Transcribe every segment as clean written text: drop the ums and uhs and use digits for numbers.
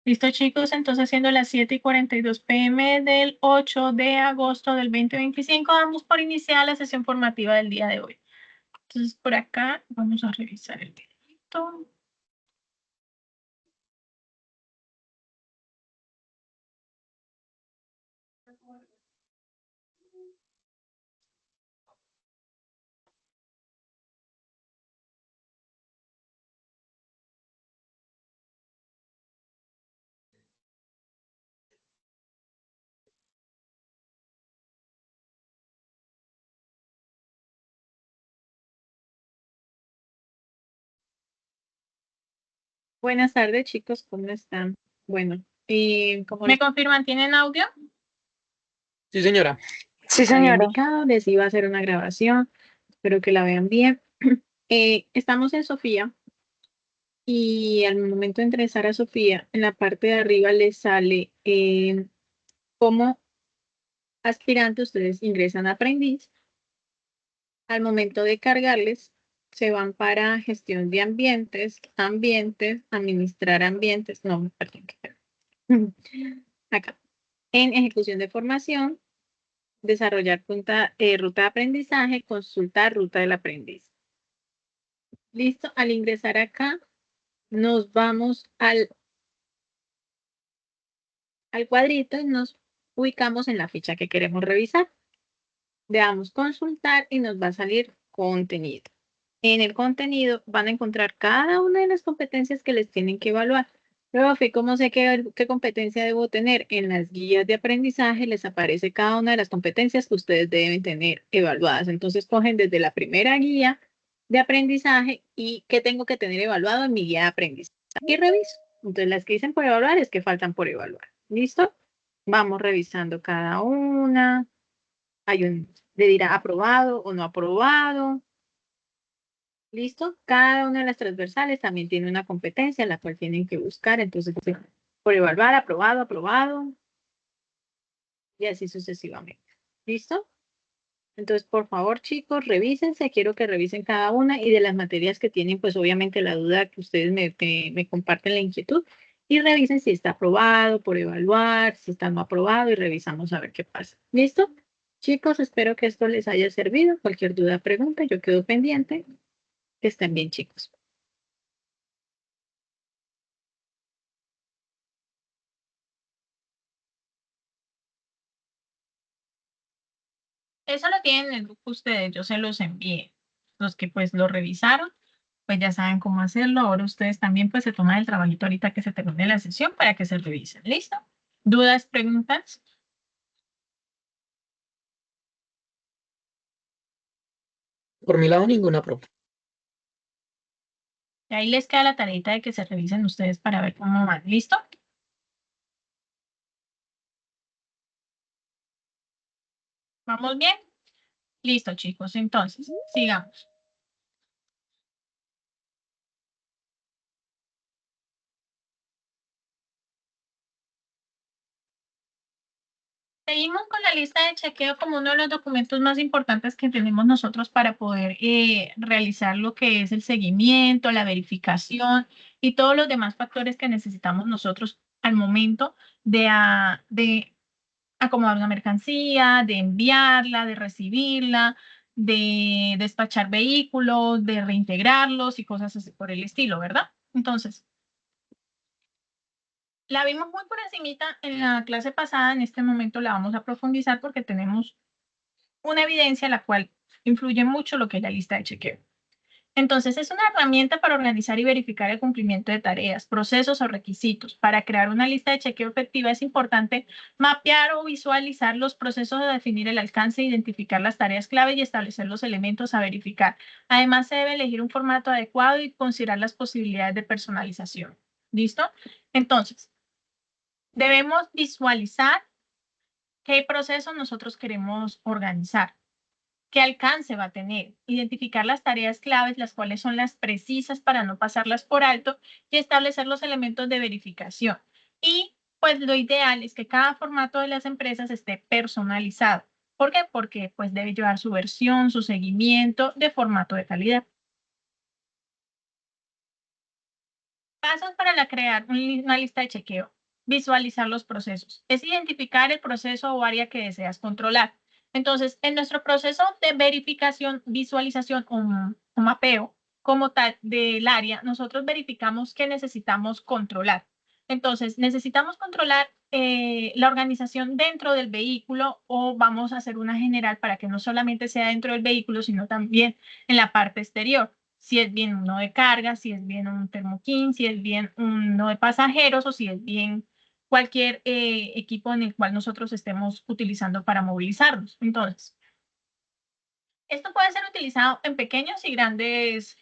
Listo, chicos, entonces siendo las 7:42 p.m. del 8 de agosto del 2025, damos por iniciada la sesión formativa del día de hoy. Entonces, por acá vamos a revisar el videito. Buenas tardes, chicos, ¿cómo están? Bueno, como ¿me confirman? ¿Tienen audio? Sí, señora. Sí, Había señora. indicado, les iba a hacer una grabación, espero que la vean bien. Estamos en Sofía y al momento de ingresar a Sofía, en la parte de arriba les sale como aspirante, ustedes ingresan a aprendiz. Al momento de cargarles, se van para gestión de ambientes, administrar ambientes, no, perdón, acá, en ejecución de formación, desarrollar ruta de aprendizaje, consultar ruta del aprendiz. Listo, al ingresar acá, nos vamos al cuadrito y nos ubicamos en la ficha que queremos revisar. Le damos consultar y nos va a salir contenido. En el contenido van a encontrar cada una de las competencias que les tienen que evaluar. Luego, ¿cómo sé qué competencia debo tener? En las guías de aprendizaje les aparece cada una de las competencias que ustedes deben tener evaluadas. Entonces, cogen desde la primera guía de aprendizaje y qué tengo que tener evaluado en mi guía de aprendizaje. Y reviso. Entonces, las que dicen por evaluar es que faltan por evaluar. ¿Listo? Vamos revisando cada una. Le dirá aprobado o no aprobado. ¿Listo? Cada una de las transversales también tiene una competencia la cual tienen que buscar. Entonces, por evaluar, aprobado, aprobado. Y así sucesivamente. ¿Listo? Entonces, por favor, chicos, revísense. Quiero que revisen cada una y de las materias que tienen, pues obviamente la duda que ustedes me comparten la inquietud. Y revisen si está aprobado, por evaluar, si está no aprobado y revisamos a ver qué pasa. ¿Listo? Chicos, espero que esto les haya servido. Cualquier duda, pregunta, yo quedo pendiente. Que estén bien, chicos. Eso lo tienen en el grupo ustedes, yo se los envié. Los que pues lo revisaron, pues ya saben cómo hacerlo. Ahora ustedes también pues se toman el trabajito ahorita que se termine la sesión para que se revisen. ¿Listo? ¿Dudas, preguntas? Por mi lado, ninguna, profe. Y ahí les queda la tareita de que se revisen ustedes para ver cómo van. ¿Listo? ¿Vamos bien? Listo, chicos. Entonces, sigamos. Seguimos con la lista de chequeo como uno de los documentos más importantes que tenemos nosotros para poder realizar lo que es el seguimiento, la verificación y todos los demás factores que necesitamos nosotros al momento de acomodar una mercancía, de enviarla, de recibirla, de despachar vehículos, de reintegrarlos y cosas así por el estilo, ¿verdad? Entonces, la vimos muy por encimita en la clase pasada, en este momento la vamos a profundizar porque tenemos una evidencia la cual influye mucho lo que es la lista de chequeo. Entonces, es una herramienta para organizar y verificar el cumplimiento de tareas, procesos o requisitos. Para crear una lista de chequeo efectiva es importante mapear o visualizar los procesos de definir el alcance, identificar las tareas clave y establecer los elementos a verificar. Además, se debe elegir un formato adecuado y considerar las posibilidades de personalización. ¿Listo? Entonces, debemos visualizar qué proceso nosotros queremos organizar, qué alcance va a tener, identificar las tareas claves, las cuales son las precisas para no pasarlas por alto y establecer los elementos de verificación. Y pues lo ideal es que cada formato de las empresas esté personalizado. ¿Por qué? Porque pues debe llevar su versión, su seguimiento de formato de calidad. Pasos para crear una lista de chequeo. Visualizar los procesos. Es identificar el proceso o área que deseas controlar. Entonces, en nuestro proceso de verificación, visualización o mapeo como tal del área, nosotros verificamos qué necesitamos controlar. Entonces, necesitamos controlar la organización dentro del vehículo o vamos a hacer una general para que no solamente sea dentro del vehículo, sino también en la parte exterior. Si es bien uno de carga, si es bien un termoquín, si es bien uno de pasajeros o si es bien cualquier equipo en el cual nosotros estemos utilizando para movilizarnos. Entonces, esto puede ser utilizado en pequeños y grandes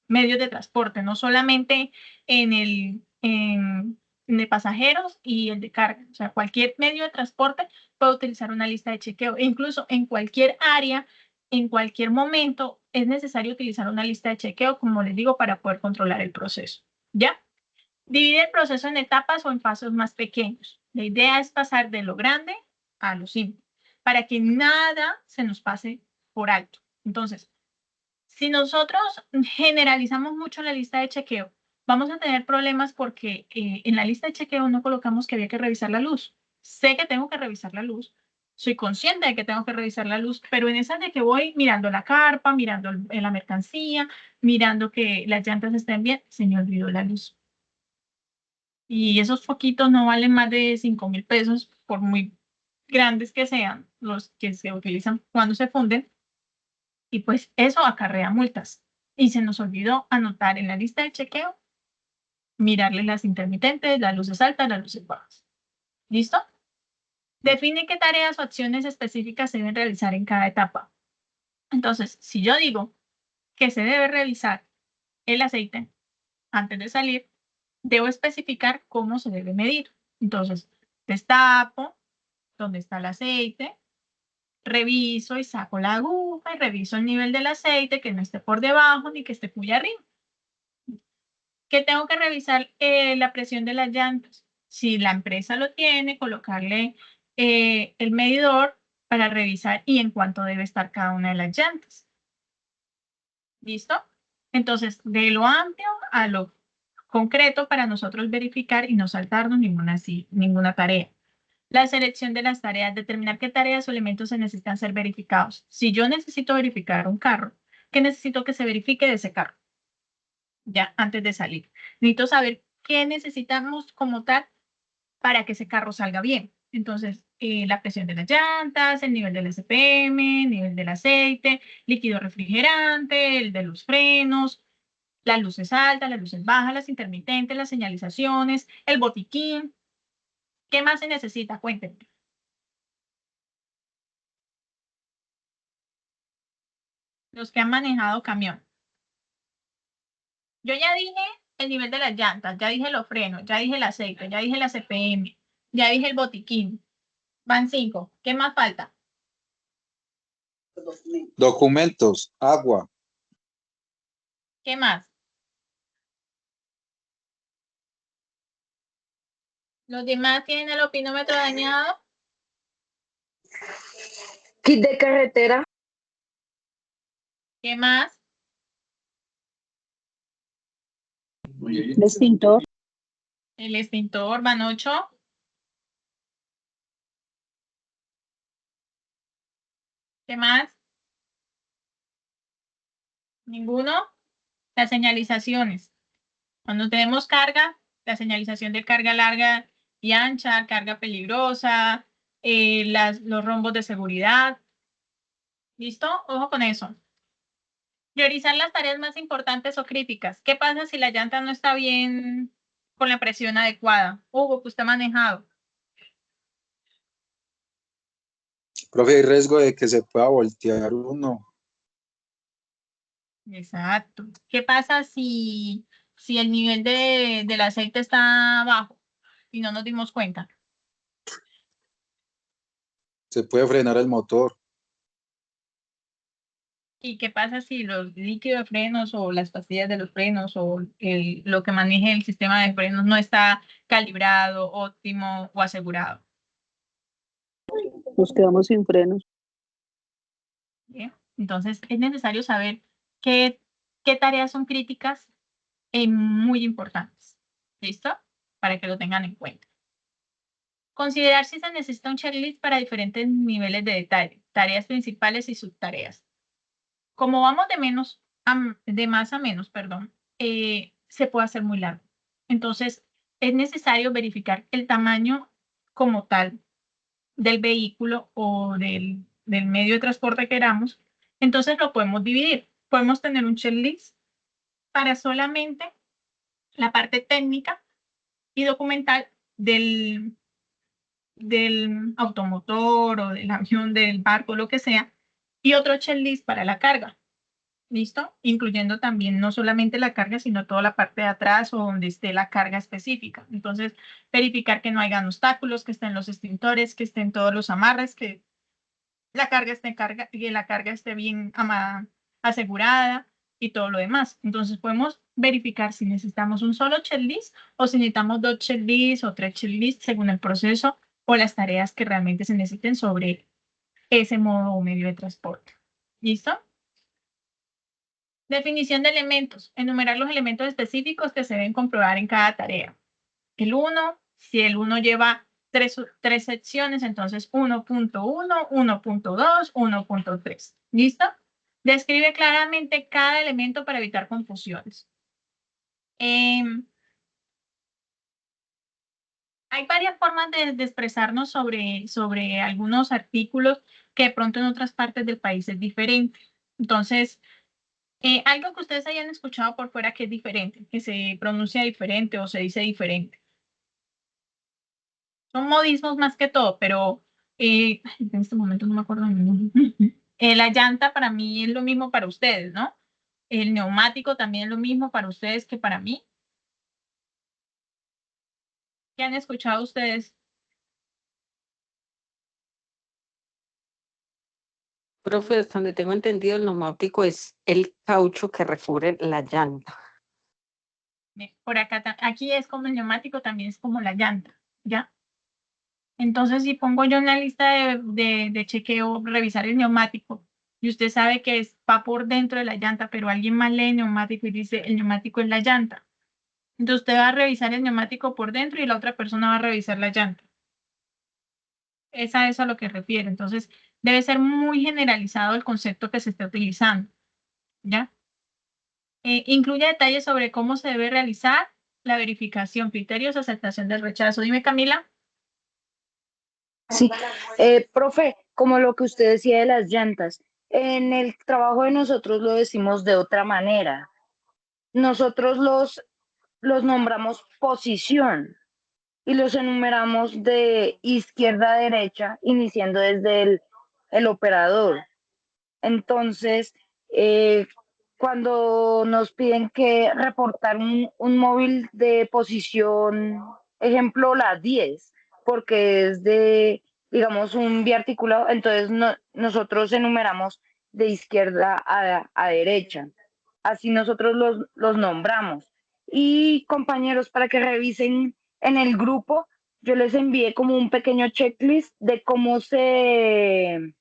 medios de transporte, no solamente en el de pasajeros y el de carga. O sea, cualquier medio de transporte puede utilizar una lista de chequeo. E incluso en cualquier área, en cualquier momento, es necesario utilizar una lista de chequeo, como les digo, para poder controlar el proceso. ¿Ya? Divide el proceso en etapas o en pasos más pequeños. La idea es pasar de lo grande a lo simple, para que nada se nos pase por alto. Entonces, si nosotros generalizamos mucho la lista de chequeo, vamos a tener problemas porque en la lista de chequeo no colocamos que había que revisar la luz. Sé que tengo que revisar la luz, soy consciente de que tengo que revisar la luz, pero en esas de que voy mirando la carpa, mirando la mercancía, mirando que las llantas estén bien, se me olvidó la luz. Y esos foquitos no valen más de 5.000 pesos, por muy grandes que sean los que se utilizan cuando se funden. Y pues eso acarrea multas. Y se nos olvidó anotar en la lista de chequeo, mirarle las intermitentes, las luces altas, las luces bajas. ¿Listo? Define qué tareas o acciones específicas se deben realizar en cada etapa. Entonces, si yo digo que se debe revisar el aceite antes de salir, debo especificar cómo se debe medir. Entonces, destapo dónde está el aceite, reviso y saco la aguja y reviso el nivel del aceite, que no esté por debajo ni que esté muy arriba. ¿Qué tengo que revisar? La presión de las llantas. Si la empresa lo tiene, colocarle el medidor para revisar y en cuánto debe estar cada una de las llantas. ¿Listo? Entonces, de lo amplio a lo concreto para nosotros verificar y no saltarnos ninguna tarea. La selección de las tareas, determinar qué tareas o elementos se necesitan ser verificados. Si yo necesito verificar un carro, ¿qué necesito que se verifique de ese carro? Ya antes de salir. Necesito saber qué necesitamos como tal para que ese carro salga bien. Entonces, la presión de las llantas, el nivel del SPM, el nivel del aceite, líquido refrigerante, el de los frenos, las luces altas, las luces bajas, las intermitentes, las señalizaciones, el botiquín. ¿Qué más se necesita? Cuéntenme. Los que han manejado camión. Yo ya dije el nivel de las llantas, ya dije los frenos, ya dije el aceite, ya dije la CPM, ya dije el botiquín. Van 5. ¿Qué más falta? Documentos, agua, ¿Qué más? ¿Los demás tienen el opinómetro dañado? Kit de carretera, ¿Qué más? extintor, El extintor, van 8. ¿Qué más? ¿Ninguno? Las señalizaciones. Cuando tenemos carga, la señalización de carga larga y ancha, carga peligrosa, los rombos de seguridad. ¿Listo? Ojo con eso. Priorizar las tareas más importantes o críticas. ¿Qué pasa si la llanta no está bien con la presión adecuada? Hugo, que usted ha manejado. profe, hay riesgo de que se pueda voltear uno. Exacto. ¿Qué pasa si el nivel del aceite está bajo y no nos dimos cuenta? Se puede frenar el motor. ¿Y qué pasa si los líquidos de frenos o las pastillas de los frenos o lo que maneje el sistema de frenos no está calibrado, óptimo o asegurado? nos quedamos sin frenos. ¿Bien? Entonces, es necesario saber qué tareas son críticas, muy importantes. ¿Listo? Para que lo tengan en cuenta. Considerar si se necesita un checklist para diferentes niveles de detalle, tareas principales y subtareas. Como vamos de más a menos, perdón, se puede hacer muy largo. Entonces, es necesario verificar el tamaño como tal del vehículo o del medio de transporte que queramos. Entonces, lo podemos dividir. Podemos tener un checklist para solamente la parte técnica y documental del automotor o del avión, del barco, lo que sea, y otro checklist para la carga. ¿Listo? Incluyendo también no solamente la carga, sino toda la parte de atrás o donde esté la carga específica. Entonces, verificar que no hayan obstáculos, que estén los extintores, que estén todos los amarres, que la carga esté bien asegurada y todo lo demás. Entonces, podemos verificar si necesitamos un solo checklist o si necesitamos 2 checklists o 3 checklists según el proceso o las tareas que realmente se necesiten sobre ese modo o medio de transporte. ¿Listo? Definición de elementos. Enumerar los elementos específicos que se deben comprobar en cada tarea. El 1, si el 1 lleva tres secciones, entonces 1.1, 1.2, 1.3. ¿Listo? Describe claramente cada elemento para evitar confusiones. Hay varias formas de expresarnos sobre algunos artículos que de pronto en otras partes del país es diferente. Entonces, algo que ustedes hayan escuchado por fuera que es diferente, que se pronuncia diferente o se dice diferente. Son modismos más que todo, pero en este momento no me acuerdo ninguno. La llanta para mí es lo mismo para ustedes, ¿no? El neumático también es lo mismo para ustedes que para mí. ¿Qué han escuchado ustedes? Profe, hasta donde tengo entendido, el neumático es el caucho que recubre la llanta. Por acá, aquí es como el neumático, también es como la llanta, ¿ya? Entonces, si pongo yo en la lista de chequeo, revisar el neumático, y usted sabe que va por dentro de la llanta, pero alguien más lee neumático y dice, el neumático es la llanta. Entonces, usted va a revisar el neumático por dentro y la otra persona va a revisar la llanta. Es a eso a lo que refiere. Entonces, debe ser muy generalizado el concepto que se esté utilizando, ¿ya? Incluye detalles sobre cómo se debe realizar la verificación, criterios, aceptación del rechazo. Dime, Camila. Sí, profe, como lo que usted decía de las llantas, en el trabajo de nosotros lo decimos de otra manera. Nosotros los nombramos posición y los enumeramos de izquierda a derecha, iniciando desde el operador. Entonces, cuando nos piden que reportar un móvil de posición, ejemplo, la 10, porque es de, digamos, un biarticulado, entonces nosotros enumeramos de izquierda a derecha. Así nosotros los nombramos. Y compañeros, para que revisen en el grupo, yo les envié como un pequeño checklist de cómo en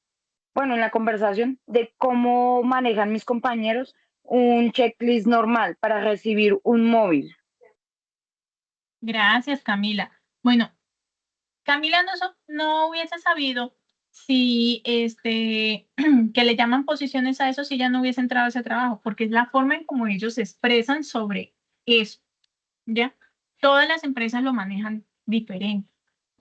la conversación de cómo manejan mis compañeros un checklist normal para recibir un móvil. Gracias, Camila. Bueno, Camila no hubiese sabido si que le llaman posiciones a eso si ya no hubiese entrado a ese trabajo, porque es la forma en cómo ellos se expresan sobre eso, ¿ya? Todas las empresas lo manejan diferente.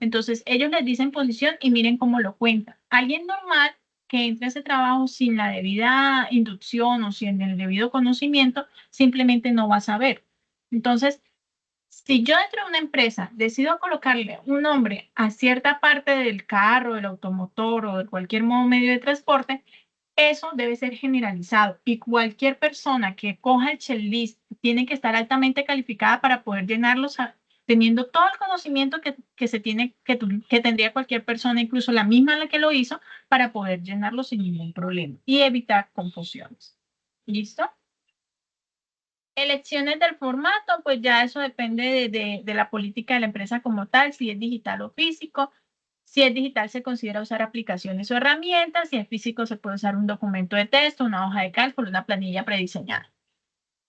Entonces, ellos les dicen posición y miren cómo lo cuentan. Alguien normal que entre a ese trabajo sin la debida inducción o sin el debido conocimiento, simplemente no va a saber. Entonces, si yo dentro de una empresa decido colocarle un nombre a cierta parte del carro, del automotor o de cualquier modo medio de transporte, eso debe ser generalizado y cualquier persona que coja el checklist tiene que estar altamente calificada para poder llenarlos teniendo todo el conocimiento que se tiene, que tendría cualquier persona, incluso la misma la que lo hizo, para poder llenarlo sin ningún problema y evitar confusiones. ¿Listo? Elecciones del formato, pues ya eso depende de la política de la empresa como tal, si es digital o físico. Si es digital, se considera usar aplicaciones o herramientas. Si es físico, se puede usar un documento de texto, una hoja de cálculo, una planilla prediseñada.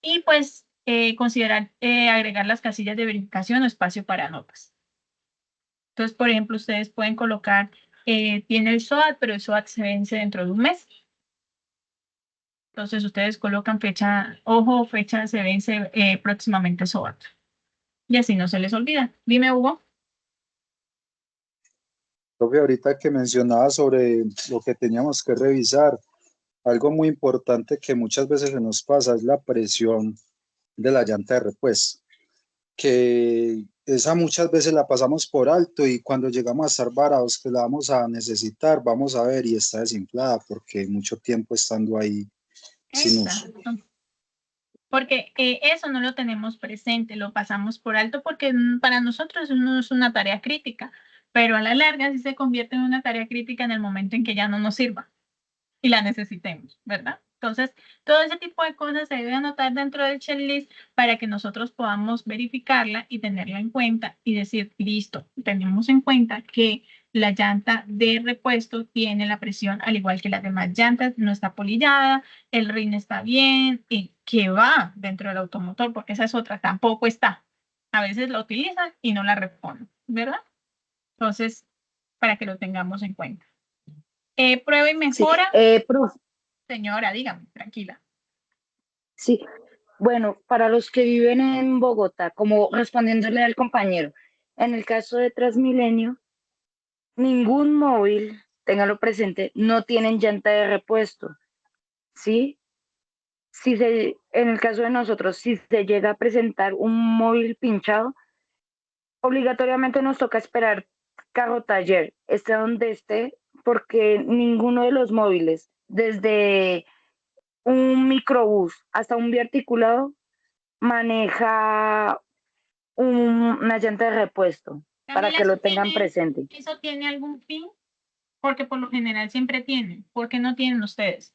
Y pues considerar agregar las casillas de verificación o espacio para notas. Entonces, por ejemplo, ustedes pueden colocar, tiene el SOAT, pero el SOAT se vence dentro de un mes. Entonces, ustedes colocan fecha, ojo, fecha se vence próximamente SOAT. Y así no se les olvida. Dime, Hugo. Profe, ahorita que mencionaba sobre lo que teníamos que revisar, algo muy importante que muchas veces se nos pasa es la presión de la llanta de repuesto, que esa muchas veces la pasamos por alto y cuando llegamos a estar varados que la vamos a necesitar, vamos a ver y está desinflada porque mucho tiempo estando ahí sin uso. Exacto. Porque eso no lo tenemos presente, lo pasamos por alto porque para nosotros no es una tarea crítica, pero a la larga sí se convierte en una tarea crítica en el momento en que ya no nos sirva y la necesitemos, ¿verdad? Entonces, todo ese tipo de cosas se debe anotar dentro del checklist para que nosotros podamos verificarla y tenerla en cuenta y decir, listo, tenemos en cuenta que la llanta de repuesto tiene la presión al igual que las demás llantas, no está polillada, el rin está bien y que va dentro del automotor, porque esa es otra, tampoco está. A veces la utilizan y no la reponen, ¿verdad? Entonces, para que lo tengamos en cuenta. Prueba y Sí, mejora. profe, Señora, dígame, tranquila. sí. Bueno, para los que viven en Bogotá, como respondiéndole al compañero, en el caso de Transmilenio, ningún móvil, téngalo presente, no tienen llanta de repuesto, ¿sí? En el caso de nosotros, si se llega a presentar un móvil pinchado, obligatoriamente nos toca esperar carro taller, esté donde esté, porque ninguno de los móviles, desde un microbús hasta un biarticulado, maneja una llanta de repuesto, para Camila, que lo tengan presente. ¿eso tiene algún fin? Porque por lo general siempre tienen. ¿Por qué no tienen ustedes?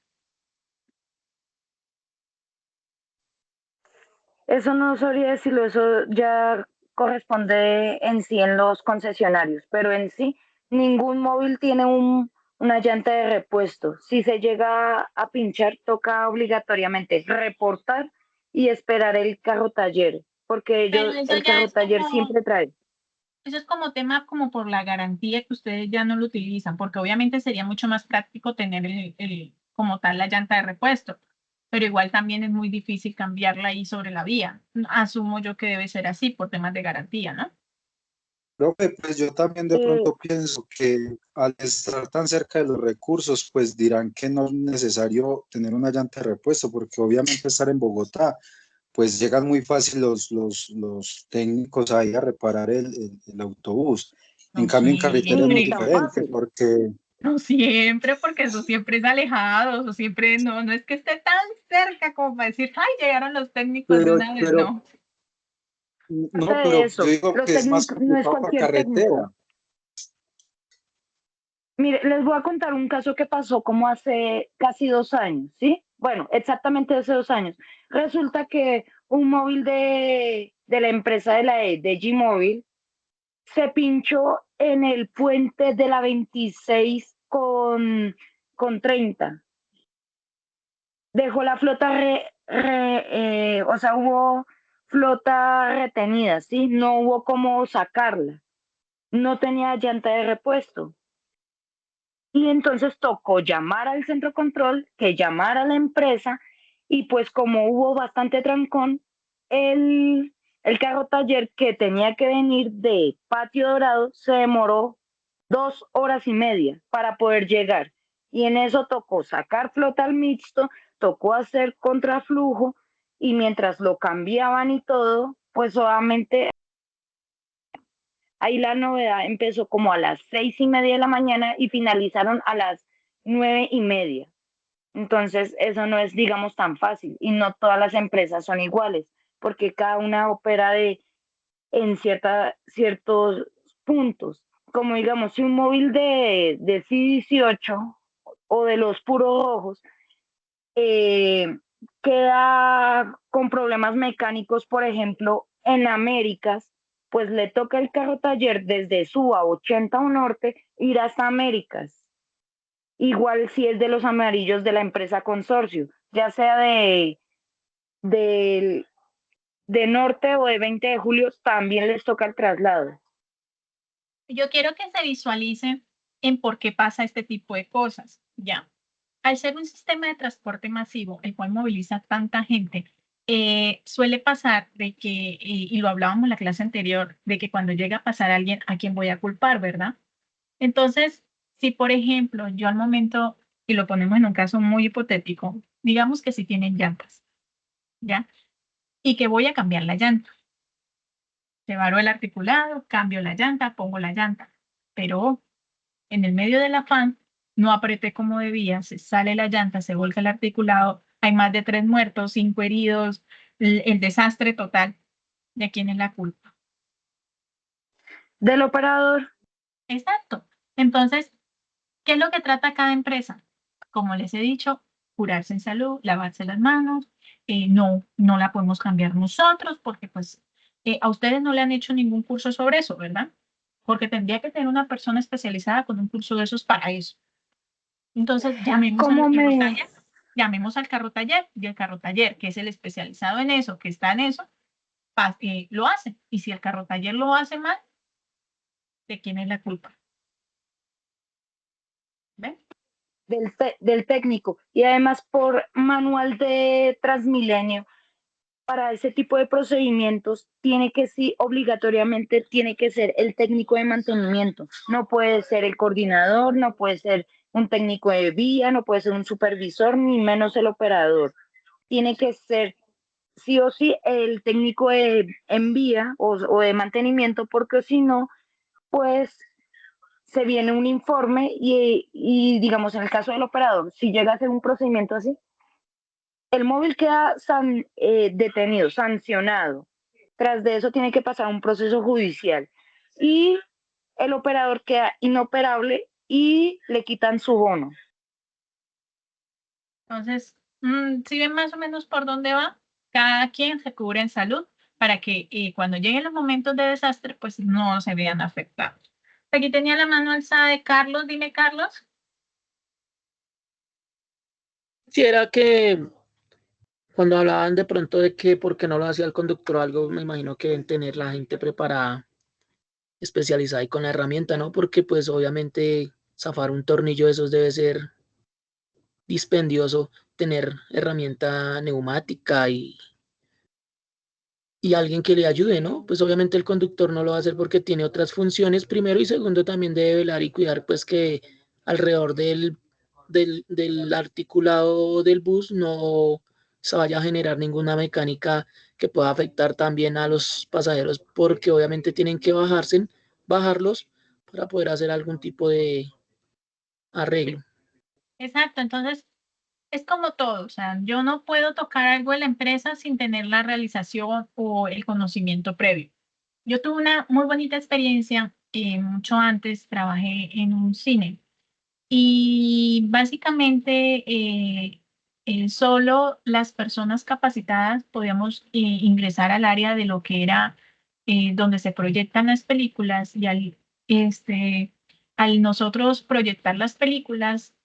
Eso no sabría decirlo, eso ya corresponde en sí en los concesionarios, pero en sí ningún móvil tiene una llanta de repuesto. Si se llega a pinchar, toca obligatoriamente reportar y esperar el carro taller, porque Pero eso el ya carro es taller como, siempre trae. eso es como tema como por la garantía que ustedes ya no lo utilizan, porque obviamente sería mucho más práctico tener como tal la llanta de repuesto, pero igual también es muy difícil cambiarla ahí sobre la vía. Asumo yo que debe ser así por temas de garantía, ¿no? Profe, pues yo también de Eh, pronto pienso que al estar tan cerca de los recursos, pues dirán que no es necesario tener una llanta de repuesto, porque obviamente estar en Bogotá, pues llegan muy fácil los técnicos ahí a reparar el autobús. En No cambio, en carretera es muy ni tan siempre. diferente, fácil. porque No siempre, porque eso siempre es alejado, o siempre no es que esté tan cerca como para decir, ay, llegaron los técnicos de una vez, pero, no. Aparte no, de pero yo eso, digo los que es más técnicos no es complicado para cualquier técnico. carretera. Mire, les voy a contar un caso que pasó como hace casi 2 años, ¿sí? Bueno, exactamente hace 2 años. Resulta que un móvil de la empresa de G-Móvil se pinchó en el puente de la 26 con 30. Dejó la flota, o sea, hubo flota retenida, ¿sí? No hubo cómo sacarla. No tenía llanta de repuesto. Y entonces tocó llamar al centro control, que llamara a la empresa, y pues como hubo bastante trancón, el carro taller que tenía que venir de Patio Dorado se demoró 2 horas y media para poder llegar. Y en eso tocó sacar flota al mixto, tocó hacer contraflujo, y mientras lo cambiaban y todo, pues solamente ahí la novedad empezó como a las 6:30 de la mañana y finalizaron a las 9:30. Entonces, eso no es, digamos, tan fácil y no todas las empresas son iguales, porque cada una opera en ciertos puntos. Como digamos, si un móvil de C18 o de los puros rojos eh, queda con problemas mecánicos, por ejemplo, en Américas, pues le toca el carro taller desde Suba 80 o Norte ir hasta Américas. Igual si es de los amarillos de la empresa consorcio, ya sea del de Norte o de 20 de Julio también les toca el traslado. Yo quiero que se visualicen en por qué pasa este tipo de cosas, ¿ya? Al ser un sistema de transporte masivo, el cual moviliza tanta gente, suele pasar de que, y lo hablábamos en la clase anterior, de que cuando llega a pasar alguien, ¿a quién voy a culpar, verdad? Entonces, si por ejemplo, yo al momento, y lo ponemos en un caso muy hipotético, digamos que si tienen llantas, ¿ya? Y que voy a cambiar la llanta. Separo el articulado, cambio la llanta, pongo la llanta. Pero en el medio del afán, no apreté como debía, se sale la llanta, se volca el articulado, hay más de 3 muertos, 5 heridos, el desastre total. ¿De quién es la culpa? Del operador. Exacto. Entonces, ¿qué es lo que trata cada empresa? Como les he dicho, curarse en salud, lavarse las manos, no la podemos cambiar nosotros porque pues a ustedes no le han hecho ningún curso sobre eso, ¿verdad? Porque tendría que tener una persona especializada con un curso de esos para eso. Entonces, ¿Cómo me, llamemos al carro taller y el carro taller, que es el especializado en eso, que está en eso, lo hace. Y si el carro taller lo hace mal, ¿de quién es la culpa? ¿Ven? del técnico? Y además por manual de Transmilenio, para ese tipo de procedimientos tiene que sí, obligatoriamente tiene que ser el técnico de mantenimiento. No puede ser el coordinador, no puede ser un técnico de vía, no puede ser un supervisor, ni menos el operador. Tiene que ser sí o sí el técnico en vía o de mantenimiento, porque si no, pues se viene un informe y, digamos, en el caso del operador, si llega a ser un procedimiento así, el móvil queda detenido, sancionado. Tras de eso tiene que pasar un proceso judicial y el operador queda inoperable y le quitan su bono. Entonces, si ven más o menos por dónde va, cada quien se cubre en salud para que cuando lleguen los momentos de desastre, pues no se vean afectados. Aquí tenía la mano alzada de Carlos. Dime, Carlos. Quisiera que cuando hablaban de pronto de que por qué no lo hacía el conductor o algo, me imagino que deben tener la gente preparada, especializada y con la herramienta, ¿no? Porque pues obviamente zafar un tornillo de esos debe ser dispendioso, tener herramienta neumática y alguien que le ayude, ¿no? Pues obviamente el conductor no lo va a hacer porque tiene otras funciones, primero, y segundo también debe velar y cuidar pues que alrededor del articulado del bus no se vaya a generar ninguna mecánica que pueda afectar también a los pasajeros, porque obviamente tienen que bajarlos para poder hacer algún tipo de arreglo. Exacto, entonces es como todo, o sea, yo no puedo tocar algo de la empresa sin tener la realización o el conocimiento previo. Yo tuve una muy bonita experiencia, mucho antes trabajé en un cine y básicamente solo las personas capacitadas podíamos ingresar al área de lo que era donde se proyectan las películas y al nosotros proyectar las películas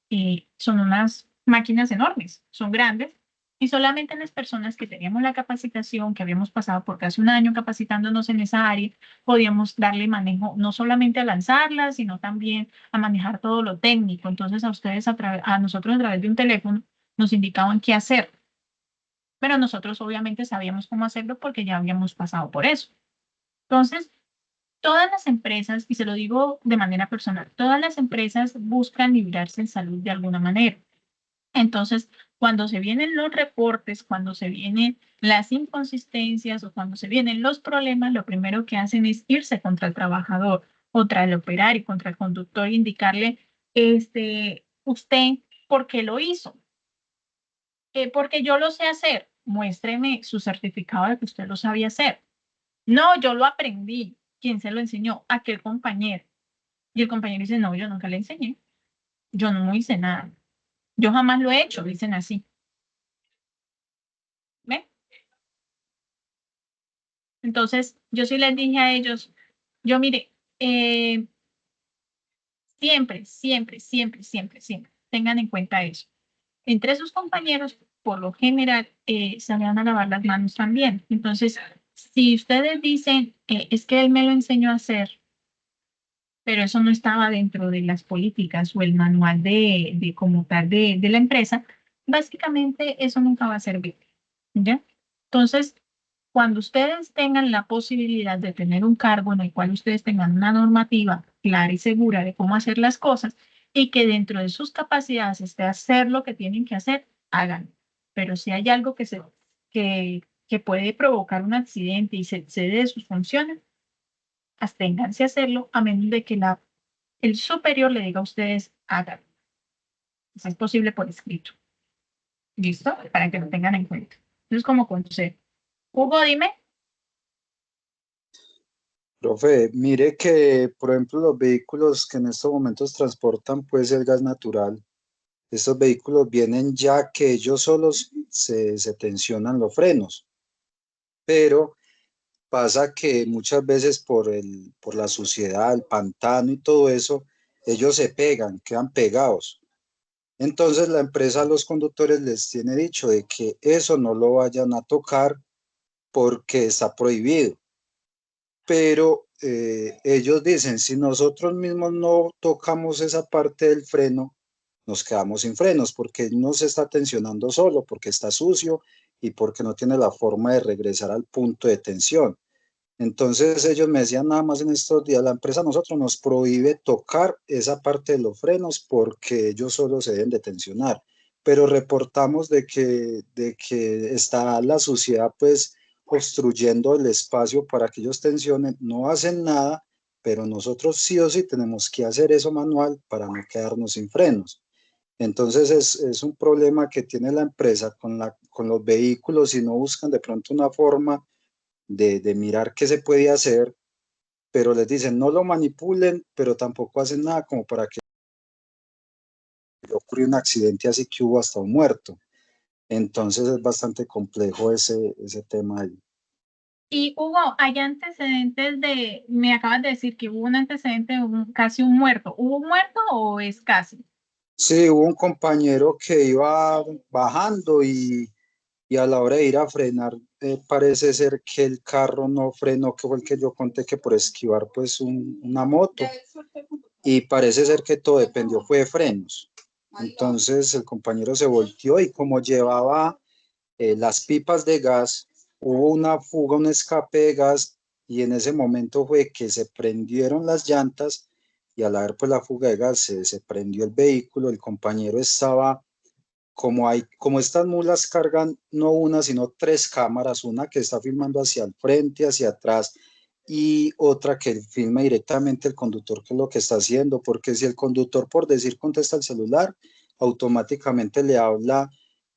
son unas máquinas enormes, son grandes y solamente las personas que teníamos la capacitación, que habíamos pasado por casi un año capacitándonos en esa área, podíamos darle manejo no solamente a lanzarlas, sino también a manejar todo lo técnico. Entonces a ustedes, a nosotros a través de un teléfono, nos indicaban qué hacer. Pero nosotros obviamente sabíamos cómo hacerlo porque ya habíamos pasado por eso. Entonces, todas las empresas, y se lo digo de manera personal, todas las empresas buscan librarse en salud de alguna manera. Entonces, cuando se vienen los reportes, cuando se vienen las inconsistencias o cuando se vienen los problemas, lo primero que hacen es irse contra el trabajador, contra el operario, contra el conductor, indicarle, usted, ¿por qué lo hizo? Porque yo lo sé hacer. Muéstreme su certificado de que usted lo sabía hacer. No, yo lo aprendí. ¿Quién se lo enseñó? Aquel compañero. Y el compañero dice, no, yo nunca le enseñé. Yo no hice nada. Yo jamás lo he hecho, dicen así. ¿Ven? Entonces, yo sí les dije a ellos, yo mire, siempre, siempre, siempre, siempre, siempre, tengan en cuenta eso. Entre sus compañeros por lo general, se van a lavar las manos también. Entonces, si ustedes dicen, es que él me lo enseñó a hacer, pero eso no estaba dentro de las políticas o el manual de como tal de la empresa, básicamente eso nunca va a servir, ¿ya? Entonces, cuando ustedes tengan la posibilidad de tener un cargo en el cual ustedes tengan una normativa clara y segura de cómo hacer las cosas y que dentro de sus capacidades esté hacer lo que tienen que hacer, háganlo. Pero si hay algo que puede provocar un accidente y se excede de sus funciones, absténganse a hacerlo a menos de que el superior le diga a ustedes, háganlo. Si es posible por escrito. ¿Listo? Para que lo tengan en cuenta. Entonces, como consejo. Hugo, dime. Profe, mire que, por ejemplo, los vehículos que en estos momentos transportan pues el gas natural, estos vehículos vienen ya que ellos solos se tensionan los frenos, pero pasa que muchas veces por la suciedad, el pantano y todo eso, ellos se pegan, quedan pegados. Entonces la empresa a los conductores les tiene dicho de que eso no lo vayan a tocar porque está prohibido. Pero ellos dicen, si nosotros mismos no tocamos esa parte del freno, nos quedamos sin frenos porque no se está tensionando solo, porque está sucio y porque no tiene la forma de regresar al punto de tensión. Entonces ellos me decían nada más en estos días, la empresa a nosotros nos prohíbe tocar esa parte de los frenos porque ellos solo se deben de tensionar, pero reportamos de que está la suciedad pues obstruyendo el espacio para que ellos tensionen, no hacen nada, pero nosotros sí o sí tenemos que hacer eso manual para no quedarnos sin frenos. Entonces es un problema que tiene la empresa con los vehículos y no buscan de pronto una forma de mirar qué se puede hacer, pero les dicen no lo manipulen, pero tampoco hacen nada como para que ocurra un accidente así que hubo hasta un muerto. Entonces es bastante complejo ese tema ahí. Y Hugo, hay antecedentes me acabas de decir que hubo un antecedente de casi un muerto. ¿Hubo un muerto o es casi? Sí, hubo un compañero que iba bajando y a la hora de ir a frenar, parece ser que el carro no frenó, que fue el que yo conté que por esquivar pues una moto, y parece ser que todo dependió fue de frenos. Entonces el compañero se volteó y como llevaba las pipas de gas, hubo una fuga, un escape de gas y en ese momento fue que se prendieron las llantas y al haber pues la fuga de gas se prendió el vehículo, el compañero estaba como estas mulas cargan no una, sino tres cámaras, una que está filmando hacia el frente, hacia atrás, y otra que filma directamente el conductor, que es lo que está haciendo, porque si el conductor, por decir, contesta el celular, automáticamente le habla,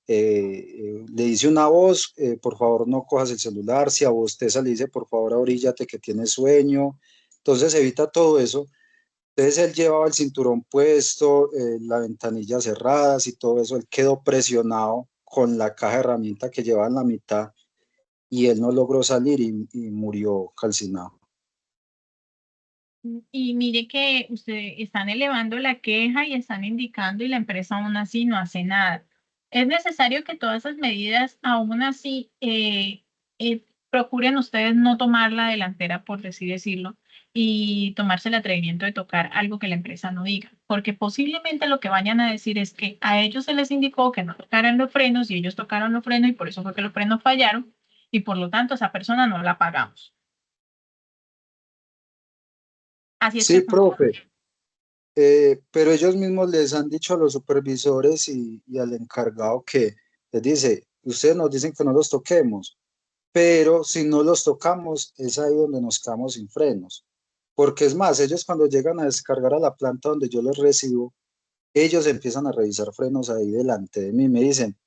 le dice una voz, por favor no cojas el celular, si a bosteza le dice, por favor ahoríllate que tienes sueño, entonces evita todo eso. Entonces él llevaba el cinturón puesto, la ventanilla cerradas y todo eso. Él quedó presionado con la caja de herramientas que llevaba en la mitad y él no logró salir y murió calcinado. Y mire que ustedes están elevando la queja y están indicando y la empresa aún así no hace nada. Es necesario que todas esas medidas aún así procuren ustedes no tomar la delantera, por así decirlo, y tomarse el atrevimiento de tocar algo que la empresa no diga, porque posiblemente lo que vayan a decir es que a ellos se les indicó que no tocaran los frenos y ellos tocaron los frenos y por eso fue que los frenos fallaron y por lo tanto esa persona no la pagamos. Así es que Sí, funciona. profe, pero ellos mismos les han dicho a los supervisores y al encargado que les dice, ustedes nos dicen que no los toquemos, pero si no los tocamos es ahí donde nos quedamos sin frenos. Porque es más, ellos cuando llegan a descargar a la planta donde yo los recibo, ellos empiezan a revisar frenos ahí delante de mí. Me dicen,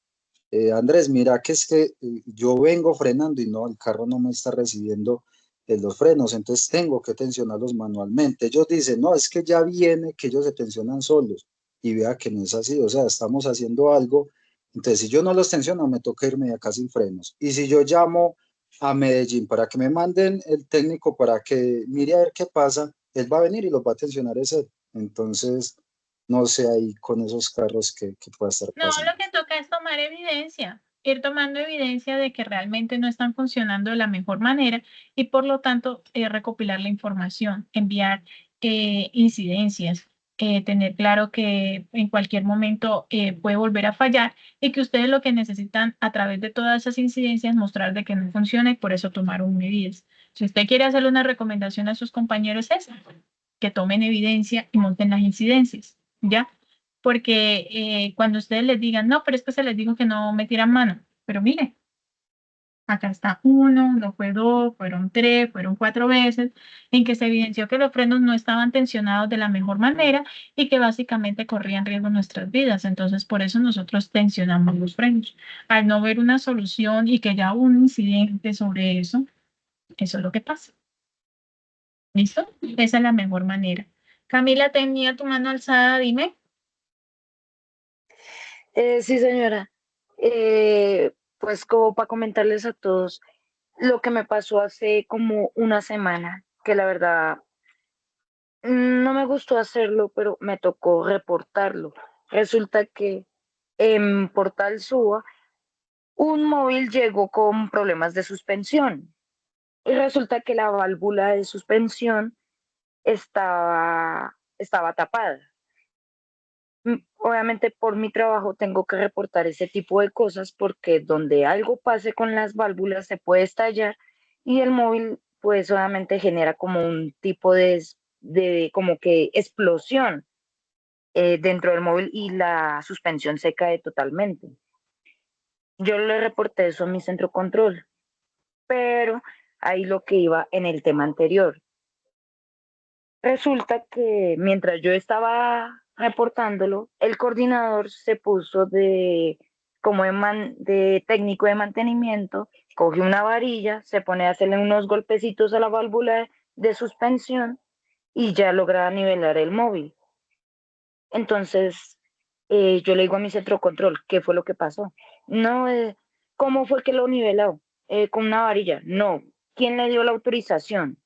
Andrés, mira que es que yo vengo frenando y no, el carro no me está recibiendo los frenos, entonces tengo que tensionarlos manualmente. Ellos dicen, no, es que ya viene que ellos se tensionan solos y vea que no es así, o sea, estamos haciendo algo. Entonces, si yo no los tensiono, me toca irme de acá sin frenos. Y si yo llamo a Medellín para que me manden el técnico para que mire a ver qué pasa, él va a venir y los va a tensionar ese. Entonces, no sé ahí con esos carros que pueda estar No, pasando. lo que toca es tomar tomar evidencia, ir tomando evidencia de que realmente no están funcionando de la mejor manera y por lo tanto recopilar la información, enviar incidencias, tener claro que en cualquier momento puede volver a fallar y que ustedes lo que necesitan a través de todas esas incidencias mostrar de que no funciona y por eso tomaron medidas. Si usted quiere hacerle una recomendación a sus compañeros es que tomen evidencia y monten las incidencias, ¿ya? Porque cuando ustedes les digan, no, pero es que se les dijo que no me tiran mano, pero mire, acá está uno, no fue dos, fueron tres, fueron cuatro veces, en que se evidenció que los frenos no estaban tensionados de la mejor manera y que básicamente corrían riesgo nuestras vidas. Entonces, por eso nosotros tensionamos los frenos. Al no ver una solución y que ya hubo un incidente sobre eso es lo que pasa. ¿Listo? Esa es la mejor manera. Camila, tenía tu mano alzada, dime. Sí, señora. Pues como para comentarles a todos lo que me pasó hace como una semana, que la verdad no me gustó hacerlo, pero me tocó reportarlo. Resulta que en Portal Suba un móvil llegó con problemas de suspensión y resulta que la válvula de suspensión estaba tapada. Obviamente por mi trabajo tengo que reportar ese tipo de cosas porque donde algo pase con las válvulas se puede estallar y el móvil pues obviamente genera como un tipo de como que explosión dentro del móvil y la suspensión se cae totalmente. Yo le reporté eso a mi centro control, pero ahí lo que iba en el tema anterior. Resulta que mientras yo estaba reportándolo, el coordinador se puso como de técnico de mantenimiento, coge una varilla, se pone a hacerle unos golpecitos a la válvula de suspensión y ya logra nivelar el móvil. Entonces, yo le digo a mi centro control, ¿qué fue lo que pasó? No, ¿cómo fue que lo niveló? Con una varilla. No, ¿quién le dio la autorización?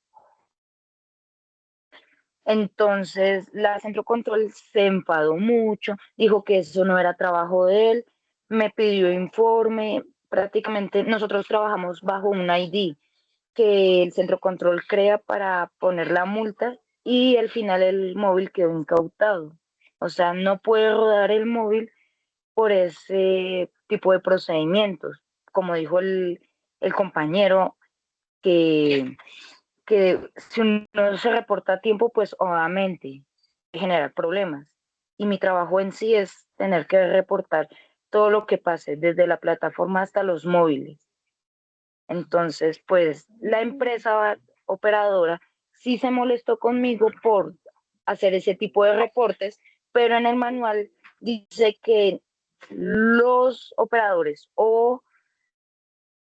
Entonces la centro control se enfadó mucho, dijo que eso no era trabajo de él, me pidió informe, prácticamente nosotros trabajamos bajo un ID que el centro control crea para poner la multa y al final el móvil quedó incautado. O sea, no puede rodar el móvil por ese tipo de procedimientos. Como dijo el compañero, que si uno se reporta a tiempo, pues obviamente generar problemas. Y mi trabajo en sí es tener que reportar todo lo que pase, desde la plataforma hasta los móviles. Entonces, pues la empresa operadora sí se molestó conmigo por hacer ese tipo de reportes, pero en el manual dice que los operadores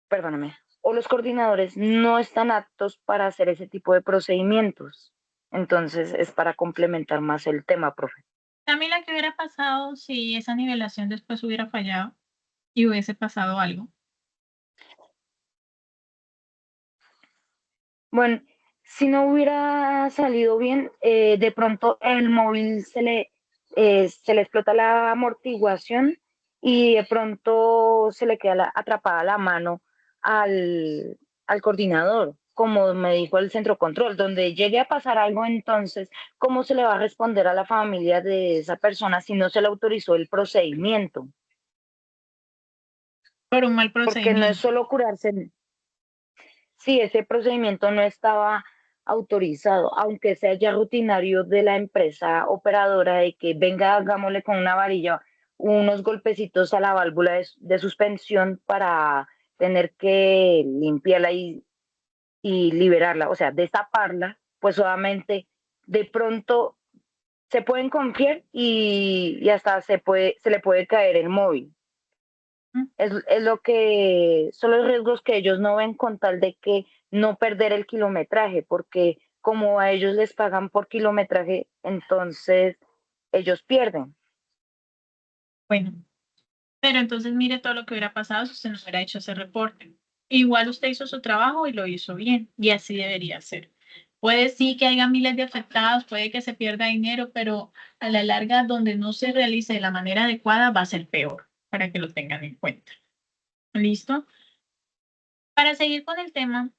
perdóname, o los coordinadores no están aptos para hacer ese tipo de procedimientos. Entonces, es para complementar más el tema, profe. Camila, ¿qué hubiera pasado si esa nivelación después hubiera fallado y hubiese pasado algo? Bueno, si no hubiera salido bien, de pronto el móvil se le explota la amortiguación y de pronto se le queda atrapada la mano al coordinador, como me dijo el centro control, donde llegue a pasar algo, entonces, ¿cómo se le va a responder a la familia de esa persona si no se le autorizó el procedimiento? Por un mal Porque no es procedimiento. solo curarse. Sí, ese procedimiento no estaba autorizado, aunque sea ya rutinario de la empresa operadora de que venga, hagámosle con una varilla unos golpecitos a la válvula de suspensión para tener que limpiarla y liberarla, o sea, destaparla, pues solamente de pronto se pueden confiar y hasta se le puede caer el móvil. Es lo que son los riesgos que ellos no ven con tal de que no perder el kilometraje, porque como a ellos les pagan por kilometraje, entonces ellos pierden. Bueno, pero entonces mire todo lo que hubiera pasado si usted no hubiera hecho ese reporte. Igual usted hizo su trabajo y lo hizo bien, y así debería ser. Puede sí que haya miles de afectados, puede que se pierda dinero, pero a la larga, donde no se realice de la manera adecuada, va a ser peor. para que lo tengan en cuenta. ¿Listo? Para seguir con el tema,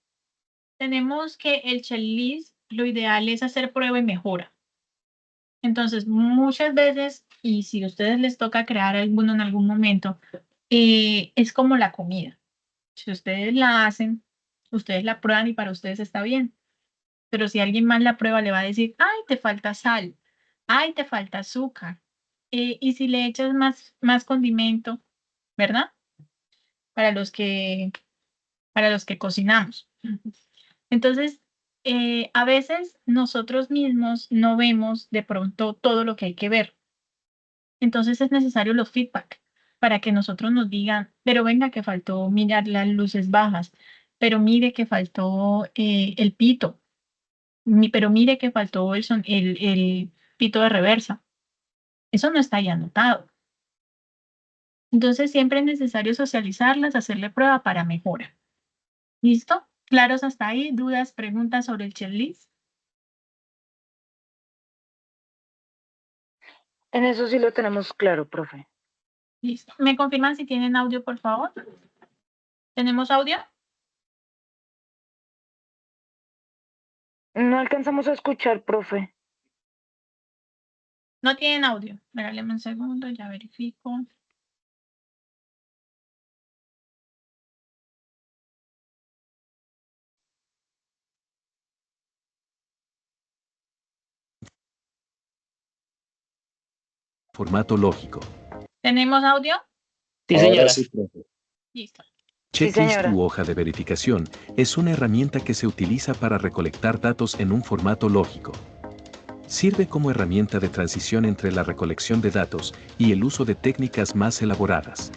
tenemos que el checklist, lo ideal es hacer prueba y mejora. Entonces, muchas veces, y si a ustedes les toca crear alguno en algún momento, es como la comida. Si ustedes la hacen, ustedes la prueban y para ustedes está bien. Pero si alguien más la prueba, le va a decir, ay, te falta sal, ay, te falta azúcar. Y si le echas más condimento, ¿verdad? Para los que, para los que cocinamos. Entonces, a veces nosotros mismos no vemos de pronto todo lo que hay que ver. Entonces es necesario los feedback para que nosotros nos digan, pero venga que faltó mirar las luces bajas, pero mire que faltó el pito, pero mire que faltó el pito de reversa. Eso no está ahí anotado. Entonces siempre es necesario socializarlas, hacerle prueba para mejora. ¿Listo? ¿Claros hasta ahí? ¿Dudas, preguntas sobre el checklist? En eso sí lo tenemos claro, profe. Listo. ¿Me confirman si tienen audio, por favor? ¿Tenemos audio? No alcanzamos a escuchar, profe. No tienen audio. Regáleme un segundo, ya verifico. Formato lógico. ¿Tenemos audio? Sí, Ahora señora. sí, profe. Listo. Checklist señora. u hoja de verificación es una herramienta que se utiliza para recolectar datos en un formato lógico. Sirve como herramienta de transición entre la recolección de datos y el uso de técnicas más elaboradas.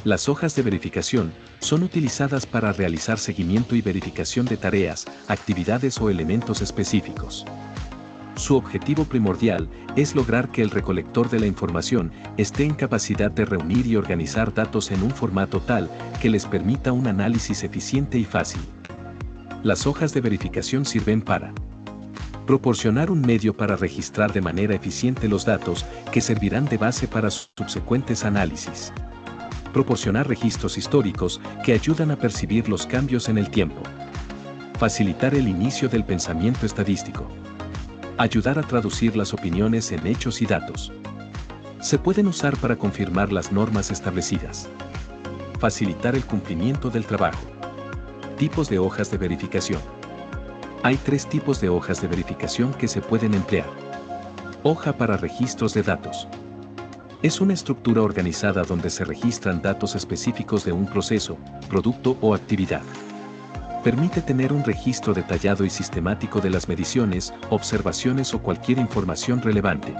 Las hojas de verificación son utilizadas para realizar seguimiento y verificación de tareas, actividades o elementos específicos. Su objetivo primordial es lograr que el recolector de la información esté en capacidad de reunir y organizar datos en un formato tal que les permita un análisis eficiente y fácil. Las hojas de verificación sirven para proporcionar un medio para registrar de manera eficiente los datos que servirán de base para subsecuentes análisis. Proporcionar registros históricos que ayudan a percibir los cambios en el tiempo. Facilitar el inicio del pensamiento estadístico. Ayudar a traducir las opiniones en hechos y datos. Se pueden usar para confirmar las normas establecidas. Facilitar el cumplimiento del trabajo. Tipos de hojas de verificación. Hay 3 tipos de hojas de verificación que se pueden emplear. Hoja para registros de datos. Es una estructura organizada donde se registran datos específicos de un proceso, producto o actividad. Permite tener un registro detallado y sistemático de las mediciones, observaciones o cualquier información relevante.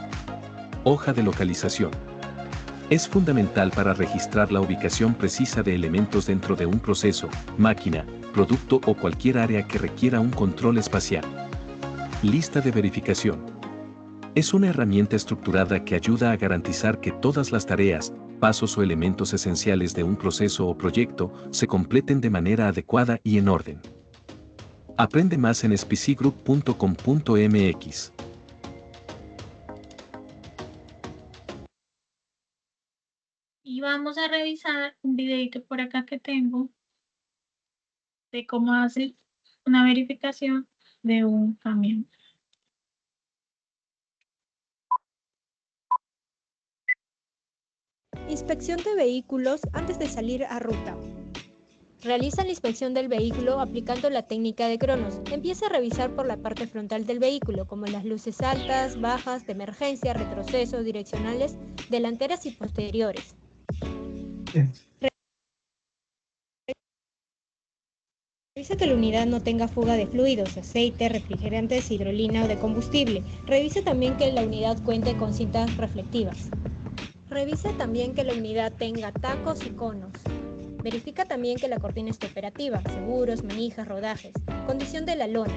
Hoja de localización. Es fundamental para registrar la ubicación precisa de elementos dentro de un proceso, máquina, producto o cualquier área que requiera un control espacial. Lista de verificación. Es una herramienta estructurada que ayuda a garantizar que todas las tareas, pasos o elementos esenciales de un proceso o proyecto se completen de manera adecuada y en orden. Aprende más en spcgroup.com.mx. Y vamos a revisar un videito por acá que tengo de cómo hacer una verificación de un camión. Inspección de vehículos antes de salir a ruta. Realiza la inspección del vehículo aplicando la técnica de Cronos. Empieza a revisar por la parte frontal del vehículo, como las luces altas, bajas, de emergencia, retroceso, direccionales, delanteras y posteriores. Revisa que la unidad no tenga fuga de fluidos, aceite, refrigerantes, hidrolina o de combustible. Revisa también que la unidad cuente con cintas reflectivas. Revisa también que la unidad tenga tacos y conos. Verifica también que la cortina esté operativa, seguros, manijas, rodajes. Condición de la lona.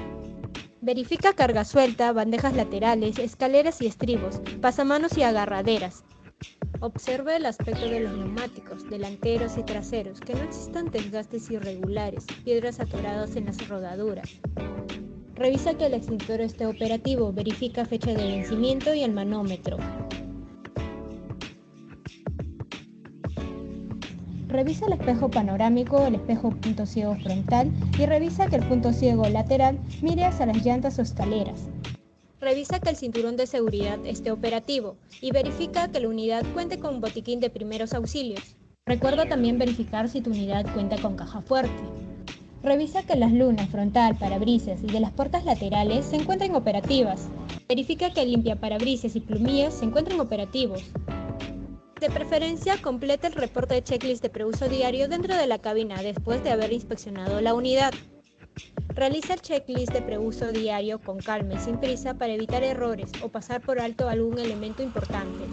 Verifica carga suelta, bandejas laterales, escaleras y estribos, pasamanos y agarraderas. Observa el aspecto de los neumáticos, delanteros y traseros, que no existan desgastes irregulares, piedras atoradas en las rodaduras. Revisa que el extintor esté operativo, verifica fecha de vencimiento y el manómetro. Revisa el espejo panorámico, el espejo punto ciego frontal y revisa que el punto ciego lateral mire hacia las llantas o escaleras. Revisa que el cinturón de seguridad esté operativo y verifica que la unidad cuente con un botiquín de primeros auxilios. Recuerda también verificar si tu unidad cuenta con caja fuerte. Revisa que las lunas frontal, parabrisas y de las puertas laterales se encuentren operativas. Verifica que el limpiaparabrisas y plumillas se encuentren operativos. De preferencia, completa el reporte de checklist de preuso diario dentro de la cabina después de haber inspeccionado la unidad. Realiza el checklist de preuso diario con calma y sin prisa para evitar errores o pasar por alto algún elemento importante.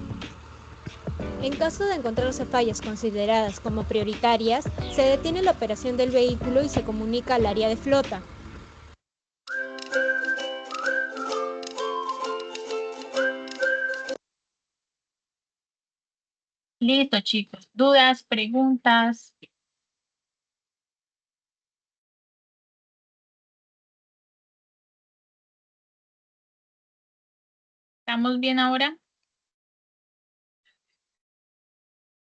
En caso de encontrarse fallas consideradas como prioritarias, se detiene la operación del vehículo y se comunica al área de flota. Listo, chicos. ¿Dudas, preguntas? ¿Estamos bien ahora?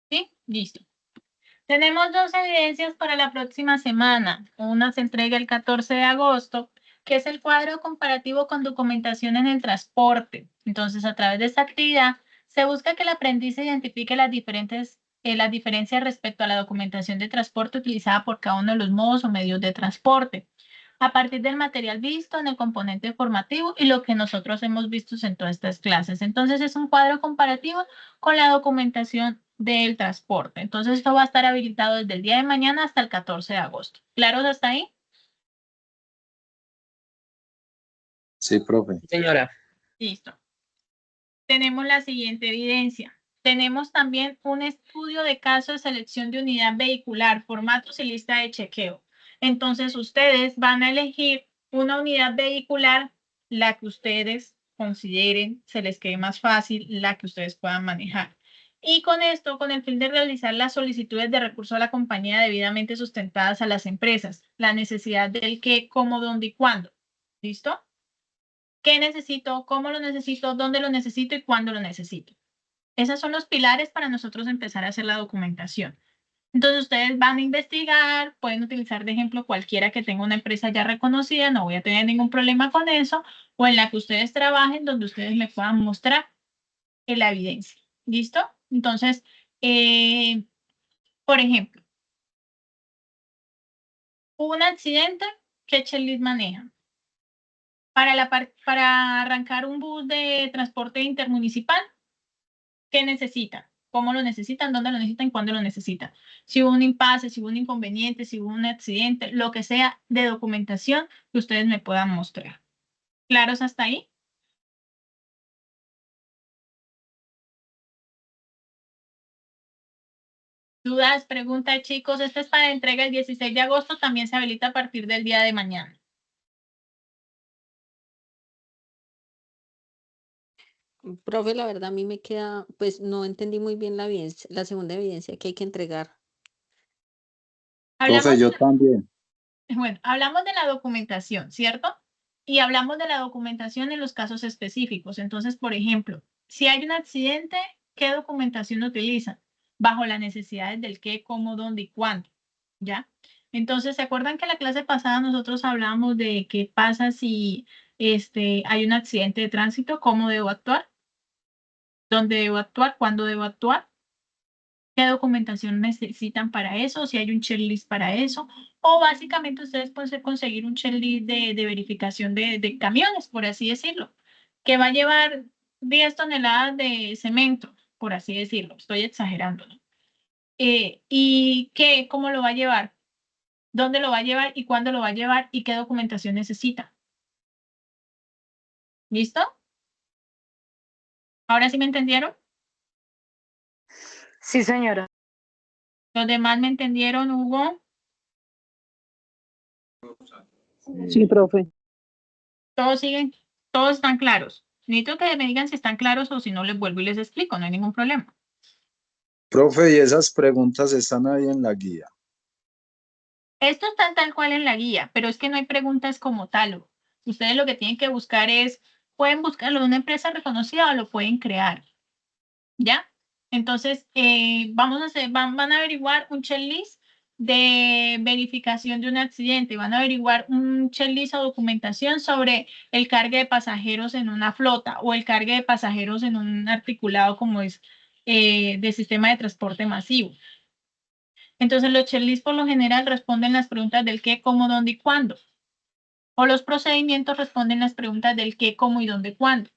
¿Sí? Listo. Tenemos dos evidencias para la próxima semana. Una se entrega el 14 de agosto, que es el cuadro comparativo con documentación en el transporte. Entonces, a través de esta actividad, se busca que el aprendiz identifique las diferencias respecto a la documentación de transporte utilizada por cada uno de los modos o medios de transporte, a partir del material visto en el componente formativo y lo que nosotros hemos visto en todas estas clases. Entonces, es un cuadro comparativo con la documentación del transporte. Entonces, esto va a estar habilitado desde el día de mañana hasta el 14 de agosto. ¿Claros hasta ahí? Sí, profe. Señora, Listo. Tenemos la siguiente evidencia. Tenemos también un estudio de caso de selección de unidad vehicular, formatos y lista de chequeo. Entonces, ustedes van a elegir una unidad vehicular, la que ustedes consideren, se les quede más fácil, la que ustedes puedan manejar. Y con esto, con el fin de realizar las solicitudes de recurso a la compañía debidamente sustentadas a las empresas, la necesidad del qué, cómo, dónde y cuándo. ¿Listo? ¿Qué necesito? ¿Cómo lo necesito? ¿Dónde lo necesito? ¿Y cuándo lo necesito? Esos son los pilares para nosotros empezar a hacer la documentación. Entonces, ustedes van a investigar, pueden utilizar de ejemplo cualquiera que tenga una empresa ya reconocida, no voy a tener ningún problema con eso, o en la que ustedes trabajen, donde ustedes me puedan mostrar la evidencia. ¿Listo? Entonces, por ejemplo, hubo un accidente, ¿qué checklist maneja? Para arrancar un bus de transporte intermunicipal, ¿qué necesitan? ¿Cómo lo necesitan? ¿Dónde lo necesitan? ¿Cuándo lo necesitan? Si hubo un impasse, si hubo un inconveniente, si hubo un accidente, lo que sea de documentación que ustedes me puedan mostrar. ¿Claros hasta ahí? ¿Dudas? Preguntas, chicos. Este es para entrega el 16 de agosto. También se habilita a partir del día de mañana. Profe, la verdad a mí me queda, pues no entendí muy bien la segunda evidencia que hay que entregar. Profe, yo también. Bueno, hablamos de la documentación, ¿cierto? Y hablamos de la documentación en los casos específicos. Entonces, por ejemplo, si hay un accidente, ¿qué documentación utilizan? Bajo las necesidades del qué, cómo, dónde y cuándo, ¿ya? Entonces, ¿se acuerdan que la clase pasada nosotros hablamos de qué pasa si hay un accidente de tránsito? ¿Cómo debo actuar? ¿Dónde debo actuar? ¿Cuándo debo actuar? ¿Qué documentación necesitan para eso? Si hay un checklist para eso. O básicamente ustedes pueden conseguir un checklist de verificación de camiones, por así decirlo, que va a llevar 10 toneladas de cemento, por así decirlo. Estoy exagerando, ¿no? ¿Y cómo lo va a llevar? ¿Dónde lo va a llevar? ¿Y cuándo lo va a llevar? ¿Y qué documentación necesita? ¿Listo? ¿Ahora sí me entendieron? Sí, señora. ¿Los demás me entendieron, Hugo? sí, profe. Todos siguen, todos están claros. Necesito que me digan si están claros o si no les vuelvo y les explico, no hay ningún problema. Profe, y esas preguntas están ahí en la guía. Esto está tal cual en la guía, pero es que no hay preguntas como tal. Ustedes lo que tienen que buscar es, pueden buscarlo de una empresa reconocida o lo pueden crear. ¿Ya? Entonces, van a averiguar un checklist de verificación de un accidente, van a averiguar un checklist o documentación sobre el cargue de pasajeros en una flota o el cargue de pasajeros en un articulado como es de sistema de transporte masivo. Entonces, los checklists por lo general responden las preguntas del qué, cómo, dónde y cuándo. O los procedimientos responden las preguntas del qué, cómo y dónde, cuándo.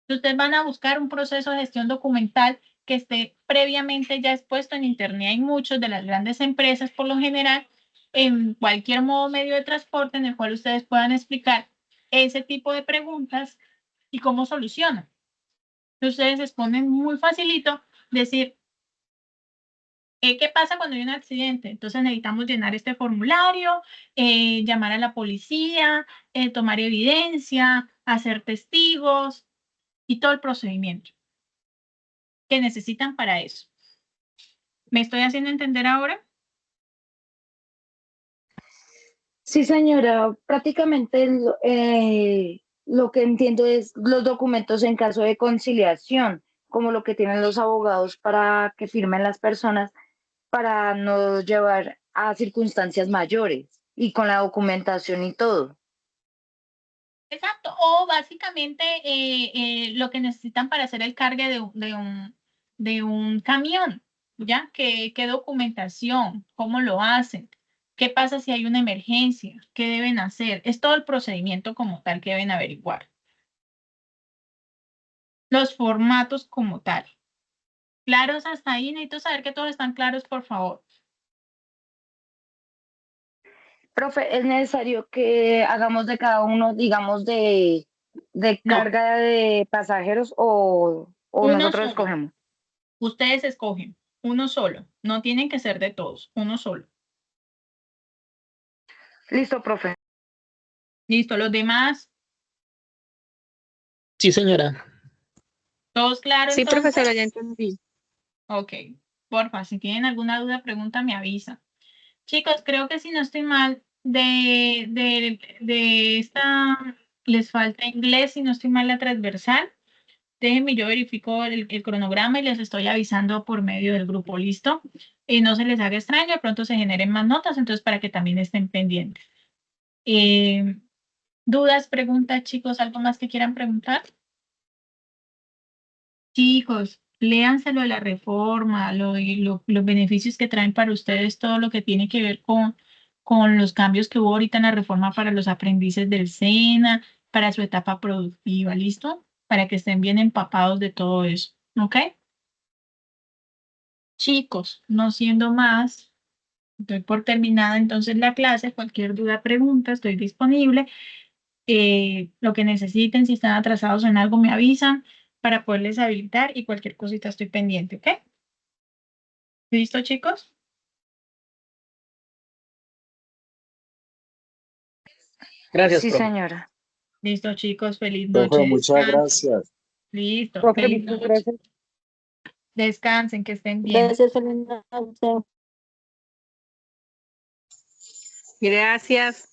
Ustedes van a buscar un proceso de gestión documental que esté previamente ya expuesto en Internet. Hay muchos de las grandes empresas, por lo general, en cualquier modo medio de transporte en el cual ustedes puedan explicar ese tipo de preguntas y cómo solucionan. Ustedes exponen muy facilito decir, ¿qué pasa cuando hay un accidente? Entonces necesitamos llenar este formulario, llamar a la policía, tomar evidencia, hacer testigos y todo el procedimiento que necesitan para eso. ¿Me estoy haciendo entender ahora? Sí, señora, prácticamente lo que entiendo es los documentos en caso de conciliación, como lo que tienen los abogados para que firmen las personas para no llevar a circunstancias mayores y con la documentación y todo. Exacto. O básicamente lo que necesitan para hacer el cargue de un camión, ¿ya? ¿Qué documentación? ¿Cómo lo hacen? ¿Qué pasa si hay una emergencia? ¿Qué deben hacer? Es todo el procedimiento como tal que deben averiguar. Los formatos como tal. ¿Claros hasta ahí? Necesito saber que todos están claros, por favor. Profe, ¿es necesario que hagamos de cada uno, digamos, de No, carga de pasajeros o uno nosotros solo. escogemos? Ustedes escogen uno solo. No tienen que ser de todos, uno solo. Listo, profe. Listo, los demás, Sí, señora. ¿todos claros Sí, entonces? profesora, ya entendí. Ok, porfa, si tienen alguna duda, pregunta, me avisa. Chicos, creo que si no estoy mal, de esta les falta inglés, si no estoy mal la transversal. Déjenme, yo verifico el cronograma y les estoy avisando por medio del grupo, ¿listo? Y no se les haga extraño, de pronto se generen más notas, entonces para que también estén pendientes. ¿Dudas, preguntas, chicos? ¿Algo más que quieran preguntar? Chicos, léanselo de la reforma, los beneficios que traen para ustedes, todo lo que tiene que ver con los cambios que hubo ahorita en la reforma para los aprendices del SENA, para su etapa productiva, ¿listo? Para que estén bien empapados de todo eso, ¿ok? Chicos, no siendo más, doy por terminada entonces la clase. Cualquier duda, pregunta, estoy disponible. Lo que necesiten, si están atrasados en algo, me avisan para poderles habilitar y cualquier cosita estoy pendiente, ¿ok? ¿Listo, chicos? Gracias, Sí, profe. señora. Listo, chicos, feliz Profe, noche. muchas Descansen. gracias. Listo, Profe, feliz muchas noche. gracias. Descansen, que estén bien. Gracias, Fernanda. Gracias.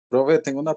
Profe, tengo una